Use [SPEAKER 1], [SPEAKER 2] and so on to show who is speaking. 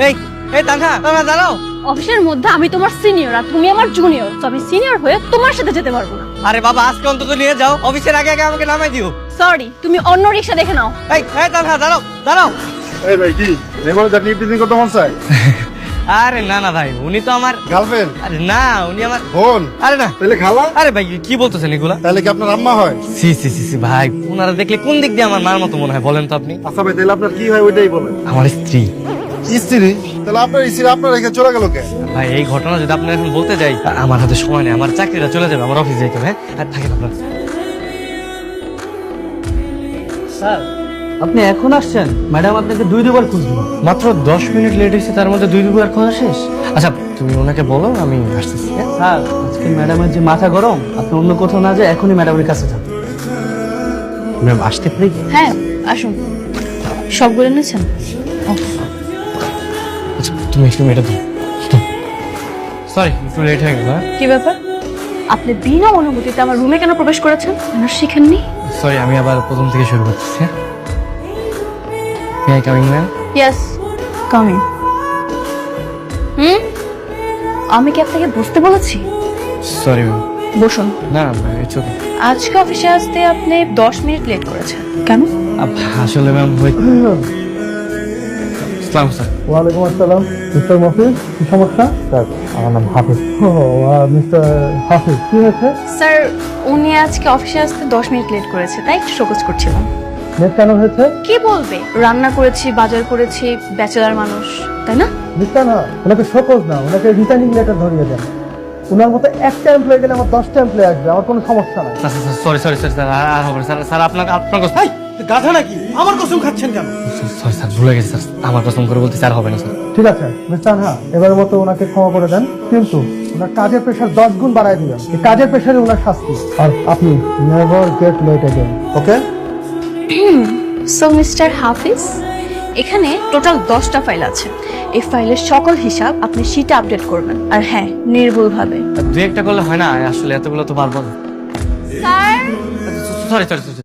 [SPEAKER 1] এই এই তানহা তানহা দাঁড়াও।
[SPEAKER 2] অফিসের মধ্যে আমি তোমার সিনিয়র আর তুমি আমার জুনিয়র, তো আমি সিনিয়র হয়ে তোমার সাথে যেতে পারবো না।
[SPEAKER 1] আরে বাবা আজকে অন্তত নিয়ে যাও, অফিসের আগে আগে আমাকে নামাই দিও।
[SPEAKER 2] সরি, তুমি অন্য রিক্সা দেখে নাও।
[SPEAKER 1] এই এই তানহা দাঁড়াও দাঁড়াও।
[SPEAKER 3] এই ভাই কি রেগুলার জার্নি ইভনিং করতে মন চায়?
[SPEAKER 1] আরে না না ভাই, উনি তো আমার
[SPEAKER 3] গার্লফ্রেন্ড?
[SPEAKER 1] আরে না উনি আমার
[SPEAKER 3] বোন?
[SPEAKER 1] আরে না।
[SPEAKER 3] তাহলে খালা?
[SPEAKER 1] আরে ভাই কি বলতেছেন এগুলা?
[SPEAKER 3] তাহলে কি আপনার আম্মা হয়?
[SPEAKER 1] সি সি সি সি ভাই, ওনারা দেখলে কোন দিক দিয়ে আমার মার মতো মনে হয় বলেন তো আপনি?
[SPEAKER 3] আচ্ছা ভাই তাহলে আপনার কি হয় ওইটাই বলেন।
[SPEAKER 1] আমার স্ত্রী।
[SPEAKER 3] স্ত্রী? তাহলে আপনার স্ত্রী আপনার রেখে চলে গেল কে?
[SPEAKER 1] ভাই এই ঘটনা যদি আপনার এখন বলতে যাই, আমার হাতে সময় নেই, আমার চাকরিটা চলে যাবে, আমার অফিস যাইতে হবে। হ্যাঁ আর থাকেন আপনার।
[SPEAKER 4] স্যার আপনি এখন আসছেন? ম্যাডাম আপনাকে দুবার খুঁজবে।
[SPEAKER 1] মাত্র 10 মিনিট লেট হয়েছে, তার মধ্যে 2 খোঁজা শেষ। আচ্ছা তুমি ওনাকে বলো আমি আসতেছি। হ্যাঁ?
[SPEAKER 4] স্যার আজকে ম্যাডামের যে মাথা গরম, আপনি অন্য কোথাও না যায় এখনই ম্যাডামের কাছে যান।
[SPEAKER 1] ম্যাম আসতে পারি?
[SPEAKER 2] হ্যাঁ আসুন। সবগুলো এনেছেন?
[SPEAKER 1] আচ্ছা তুমি একটু এটা দাও। সরি একটু লেট হয়ে গেল।
[SPEAKER 2] কি ব্যাপার, আপনি বিনা অনুমতিতে আমার রুমে কেন প্রবেশ করেছেন? আপনার শিখেননি?
[SPEAKER 1] সরি আমি আবার প্রথম থেকে শুরু করতেছি। হ্যাঁ কামিং ম্যাম।
[SPEAKER 2] Yes coming. আমি কি আপনাকে বসতে বলেছি?
[SPEAKER 1] Sorry ma'am.
[SPEAKER 2] বসুন।
[SPEAKER 1] না ইটস ওকে।
[SPEAKER 2] আজকে অফিসে আসতে আপনি 10 মিনিট লেট করেছেন কেন?
[SPEAKER 1] আসলে ম্যাম আসসালামু স্যার।
[SPEAKER 3] ওয়ালাইকুম আসসালাম। মিস্টার মফিজ, কি সমস্যা? স্যার আমার নাম হাফিজ। ও মিস্টার হাফিজ, কি হয়েছে?
[SPEAKER 2] স্যার উনি আজকে অফিসে আসতে 10 মিনিট লেট করেছে, তাই একটু শোকজ করছিলাম।
[SPEAKER 3] নেট কেন হয়েছে?
[SPEAKER 2] কি বলবে, রান্না করেছি, বাজার করেছি, ব্যাচেলার মানুষ, তাই না?
[SPEAKER 3] মিস্টার না, ওনাকে শোকজ না, ওনাকে রিটার্নিং লেটার ধরিয়ে দেন। ওনার মতো একটা এমপ্লয়ি গেলে আমার 10টা এমপ্লয়ি আসবে, আমার কোনো সমস্যা নাই।
[SPEAKER 1] সরি সরি স্যার আর হবে না। স্যার স্যার আপনার আপনার কসম।
[SPEAKER 3] গাধা নাকি? আমার কসম খাচ্ছেন কেন?
[SPEAKER 1] সরি স্যার ভুলে গেছি স্যার, আমার কসম করে বলতে স্যার হবে না স্যার।
[SPEAKER 3] ঠিক আছে মিস্টার হ্যাঁ, এবারের মতো ওনাকে ক্ষমা করে দেন, কিন্তু ওনার কাজের প্রেশার 10 গুণ বাড়ায় দিবেন। এই কাজের প্রেশারে ওনার শাস্তি। আর আপনি নেভার গেট লেট अगेन, ওকে?
[SPEAKER 2] সো মিস্টার হাফিজ, এখানে টোটাল 10টা ফাইল আছে। এই ফাইলের সকল হিসাব আপনি শিটে আপডেট করবেন, আর হ্যাঁ নির্ভুলভাবে।
[SPEAKER 1] দু একটা করলে হয় না, আসলে এতগুলো তো পারবো না।
[SPEAKER 2] Sir
[SPEAKER 1] sorry sorry sorry